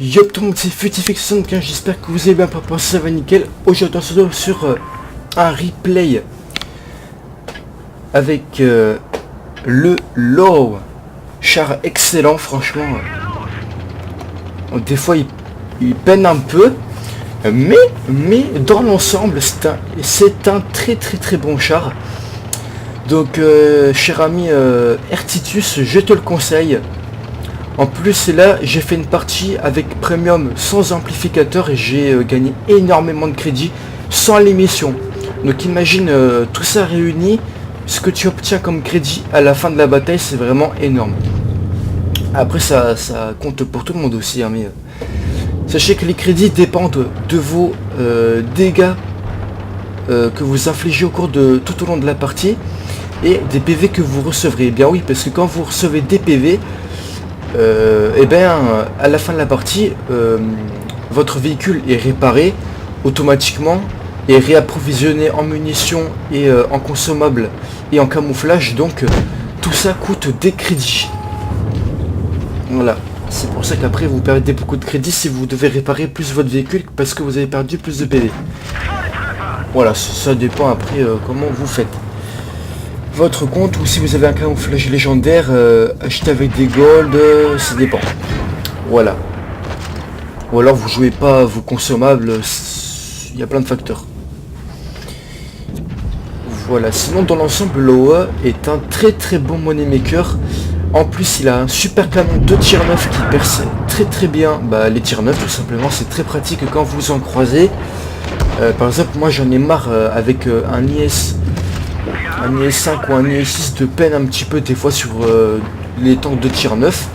Yo tout le monde, c'est Futifix75, j'espère que vous avez bien passé, ça va nickel. Aujourd'hui on se retrouve sur un replay avec le Low. Char excellent, franchement. Des fois il peine un peu, mais dans l'ensemble c'est un très bon char. Donc cher ami Ertitus, je te le conseille. En plus là j'ai fait une partie avec Premium sans amplificateur et j'ai gagné énormément de crédits sans l'émission. Donc imagine tout ça réuni, ce que tu obtiens comme crédit à la fin de la bataille, c'est vraiment énorme. Après ça compte pour tout le monde aussi, hein, mais sachez que les crédits dépendent de vos dégâts que vous infligez au cours de tout au long de la partie et des PV que vous recevrez. Eh bien oui, parce que quand vous recevez des PV, et bien à la fin de la partie votre véhicule est réparé automatiquement et réapprovisionné en munitions et en consommables et en camouflage, donc tout ça coûte des crédits. Voilà, c'est pour ça qu'après vous perdez beaucoup de crédits si vous devez réparer plus votre véhicule parce que vous avez perdu plus de PV. Voilà, ça dépend après comment vous faites votre compte, ou si vous avez un camouflage légendaire acheté avec des gold, ça dépend. Voilà. Ou alors vous jouez pas vos consommables, il y a plein de facteurs. Voilà, sinon dans l'ensemble l'OE est un très bon money maker. En plus il a un super canon de tir 9 qui perce très bien les tirs 9 tout simplement, c'est très pratique quand vous en croisez. Par exemple moi j'en ai marre avec un IS 5 ou un IS6 de peine un petit peu des fois sur les tanks de tir 9.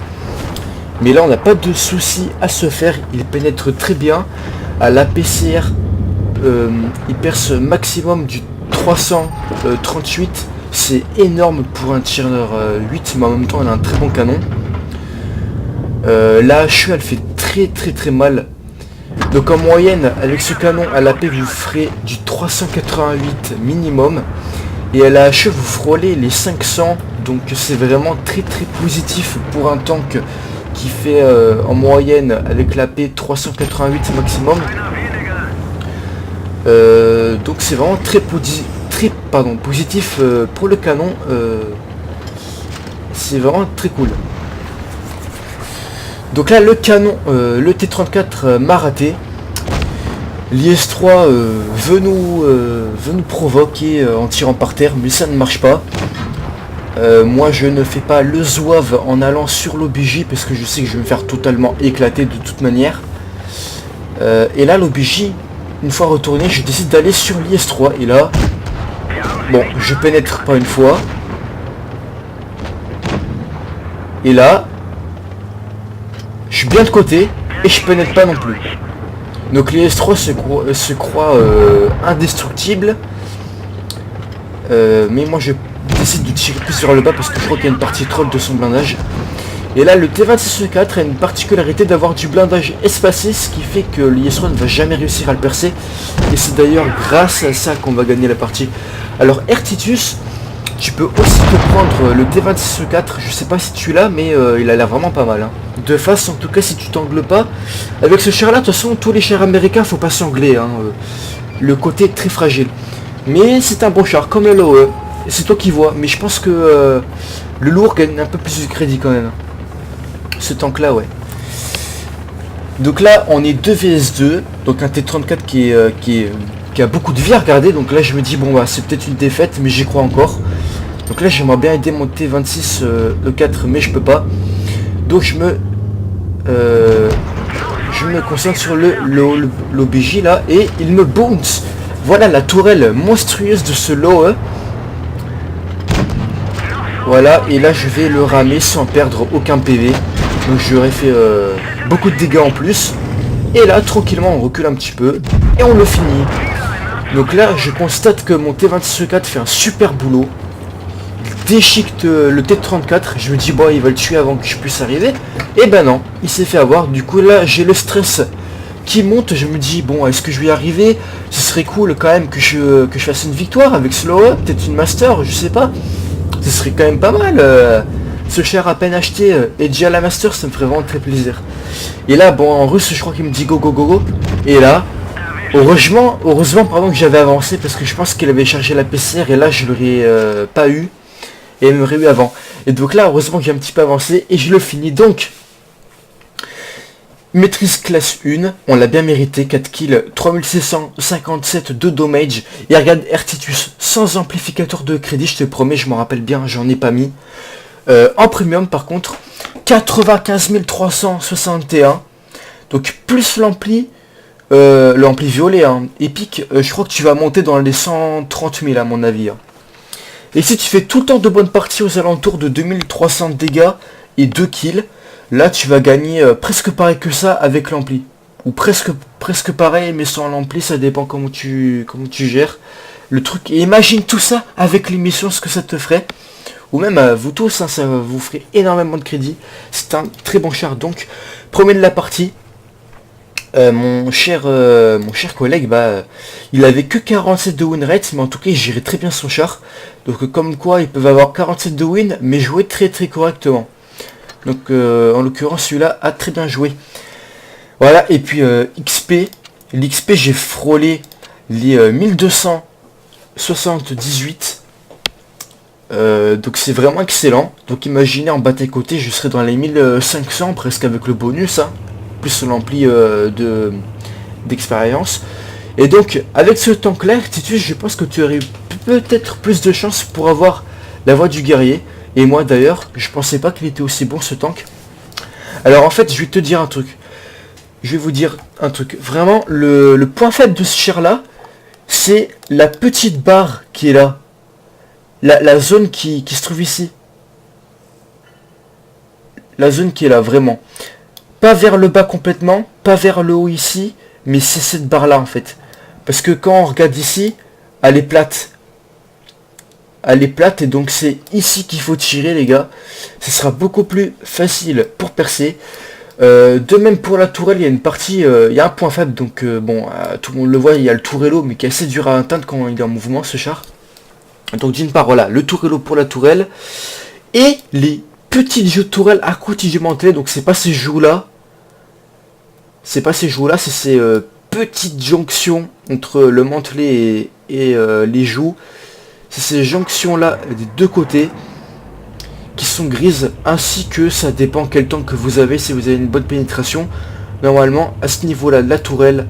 Mais là on n'a pas de souci à se faire, il pénètre très bien. À la PCR il perce maximum du 338, c'est énorme pour un tireur 8, mais en même temps elle a un très bon canon. La HE elle fait très mal. Donc en moyenne avec ce canon à l'AP vous ferez du 388 minimum. Et à la HE vous frôlez les 500, donc c'est vraiment très positif pour un tank qui fait en moyenne avec la P 388 maximum. Donc c'est vraiment très positif pour le canon, c'est vraiment très cool. Donc là le canon, le T34 m'a raté. L'IS-3 veut nous provoquer en tirant par terre, mais ça ne marche pas. Moi je ne fais pas le zouave en allant sur l'OBJ parce que je sais que je vais me faire totalement éclater de toute manière. Et là l'OBJ, une fois retourné, je décide d'aller sur l'IS-3 et là, bon, je pénètre pas une fois. Et là, je suis bien de côté et je pénètre pas non plus. Donc les S3 se croient indestructibles, mais moi je décide de tirer plus vers le bas parce que je crois qu'il y a une partie troll de son blindage. Et là le T26E4 a une particularité d'avoir du blindage espacé, ce qui fait que l'IS3 ne va jamais réussir à le percer. Et c'est d'ailleurs grâce à ça qu'on va gagner la partie. Alors Ertitus, tu peux aussi te prendre le T26E4, je sais pas si tu l'as, mais il a l'air vraiment pas mal, hein. De face en tout cas si tu t'angles pas. Avec ce char là, de toute façon tous les chars américains faut pas s'angler, hein. Le côté est très fragile. Mais c'est un bon char, comme le LOE. C'est toi qui vois, mais je pense que le lourd gagne un peu plus de crédit quand même. Ce tank là, ouais. Donc là on est 2 vs 2, donc un T34 qui a beaucoup de vie à regarder. Donc là je me dis bon bah c'est peut-être une défaite, mais j'y crois encore. Donc là j'aimerais bien aider mon T26 E4, mais je peux pas. Donc je me concentre sur l'OBJ là et il me bounce. Voilà la tourelle monstrueuse de ce Lowe. Voilà, et là je vais le ramer sans perdre aucun PV. Donc j'aurais fait beaucoup de dégâts en plus. Et là tranquillement on recule un petit peu et on le finit. Donc là je constate que mon T26E4 fait un super boulot. Déchiquette le T34, je me dis bon il va le tuer avant que je puisse arriver. Et ben non, il s'est fait avoir. Du coup là j'ai le stress qui monte, je me dis bon est-ce que je vais y arriver? Ce serait cool quand même que je fasse une victoire avec Slow, peut-être une master, je sais pas. Ce serait quand même pas mal. ce char à peine acheté est déjà à la master, ça me ferait vraiment très plaisir. Et là, bon, en russe, je crois qu'il me dit go go go go. Et là, heureusement pardon, que j'avais avancé parce que je pense qu'il avait chargé la PCR et là, je l'aurais pas eu. Et elle m'aurait eu avant. Et donc là, heureusement que j'ai un petit peu avancé et je le finis. Donc, maîtrise classe 1, on l'a bien mérité, 4 kills, 3657 de damage. Et regarde Ertitus, sans amplificateur de crédit, je te promets, je m'en rappelle bien, j'en ai pas mis. En premium par contre, 95 361. Donc plus l'ampli violet, hein, épique, je crois que tu vas monter dans les 130 000 à mon avis. Hein. Et si tu fais tout le temps de bonnes parties aux alentours de 2300 dégâts et 2 kills, là tu vas gagner presque pareil que ça avec l'ampli. Ou presque pareil mais sans l'ampli, ça dépend comment tu gères le truc. Et imagine tout ça avec l'émission, ce que ça te ferait. Ou même vous tous, hein, ça vous ferait énormément de crédit. C'est un très bon char. Donc, premier de la partie. Mon cher collègue, il avait que 47 de win rate, mais en tout cas il gérait très bien son char. Donc comme quoi ils peuvent avoir 47 de win, mais jouer très très correctement. Donc en l'occurrence celui-là a très bien joué. Voilà, et puis XP, l'XP j'ai frôlé les 1278. Donc c'est vraiment excellent. Donc imaginez en bas à côté, je serais dans les 1500 presque avec le bonus, hein. Plus l'ampli d'expérience. Et donc avec ce tank là, Titus, je pense que tu aurais peut-être plus de chance pour avoir la voix du guerrier. Et moi d'ailleurs, je pensais pas qu'il était aussi bon ce tank. Alors en fait, je vais te dire un truc. Je vais vous dire un truc. Vraiment, le point faible de ce char là, c'est la petite barre qui est là. La zone qui se trouve ici. La zone qui est là, vraiment. Pas vers le bas complètement, pas vers le haut ici, mais c'est cette barre là en fait. Parce que quand on regarde ici, elle est plate. Elle est plate et donc c'est ici qu'il faut tirer les gars. Ce sera beaucoup plus facile pour percer. De même pour la tourelle, il y a une partie, il y a un point faible. Donc bon, tout le monde le voit, il y a le tourello, mais qui est assez dur à atteindre quand il est en mouvement ce char. Donc d'une part, voilà, le tourello pour la tourelle. Et les petites jeux de tourelle à côté du mantelet, donc c'est pas ces joues là. C'est pas ces joues là, c'est ces petites jonctions entre le mantelet et les joues. C'est ces jonctions là des deux côtés qui sont grises, ainsi que ça dépend quel temps que vous avez. Si vous avez une bonne pénétration, normalement à ce niveau là de la tourelle,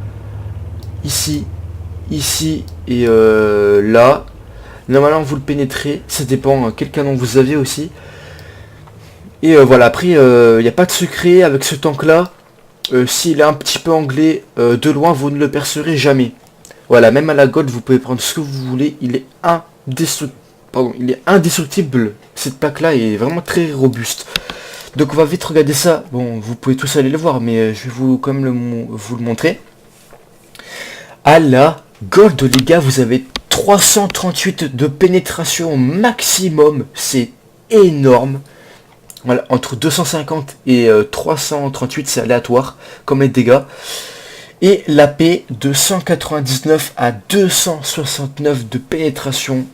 ici et là, normalement vous le pénétrez. Ça dépend quel canon vous avez aussi. Et voilà, après il n'y a pas de secret avec ce tank là. S'il est un petit peu anglais de loin, vous ne le percerez jamais. Voilà, même à la gold, vous pouvez prendre ce que vous voulez. Il est indestructible. Cette plaque là est vraiment très robuste. Donc on va vite regarder ça. Bon, vous pouvez tous aller le voir, mais je vais quand même vous le montrer. À la gold, les gars, vous avez 338 de pénétration maximum. C'est énorme. Voilà, entre 250 et 338, c'est aléatoire comme les dégâts. Et la paix de 199 à 269 de pénétration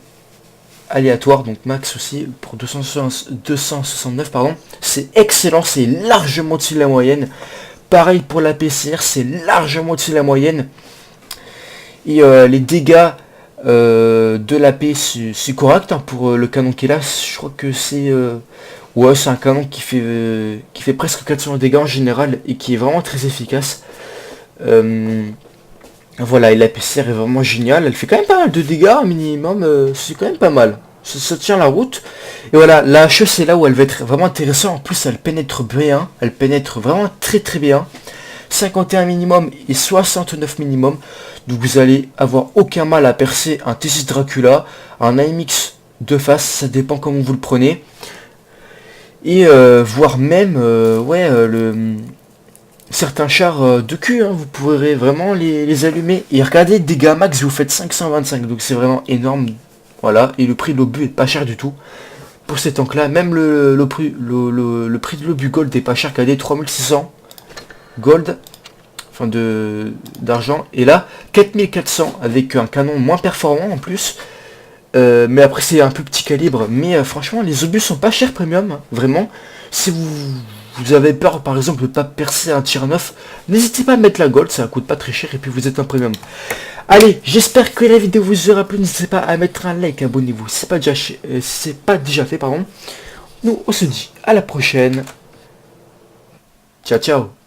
aléatoire, donc max aussi pour 269 pardon. C'est excellent, c'est largement au-dessus de la moyenne. Pareil pour la PCR, c'est largement au-dessus de la moyenne. Et les dégâts de la paix, c'est correct hein, pour le canon qui est là. Je crois que c'est... ouais, c'est un canon qui fait presque 400 de dégâts en général et qui est vraiment très efficace. Voilà, et la PCR est vraiment géniale. Elle fait quand même pas mal de dégâts, minimum. C'est quand même pas mal. Ça tient la route. Et voilà, la HE c'est là où elle va être vraiment intéressante. En plus, elle pénètre bien. Elle pénètre vraiment très très bien. 51 minimum et 69 minimum. Donc vous allez avoir aucun mal à percer un T6 Dracula, un AMX de face. Ça dépend comment vous le prenez. Et voire même certains chars de cul, hein, vous pourrez vraiment les allumer. Et regardez, dégâts max, vous faites 525, donc c'est vraiment énorme. Voilà, et le prix de l'obus est pas cher du tout. Pour ces tanks là, même le prix de l'obus gold est pas cher, regardez, 3600 gold, enfin d'argent. Et là, 4400 avec un canon moins performant en plus. Mais après c'est un peu petit calibre. Mais franchement les obus sont pas chers premium, hein, vraiment. Si vous avez peur par exemple de pas percer un tir 9, n'hésitez pas à mettre la gold, ça coûte pas très cher et puis vous êtes un premium. Allez, j'espère que la vidéo vous aura plu, n'hésitez pas à mettre un like, abonnez-vous si c'est pas déjà fait, pardon. Nous on se dit à la prochaine. Ciao ciao.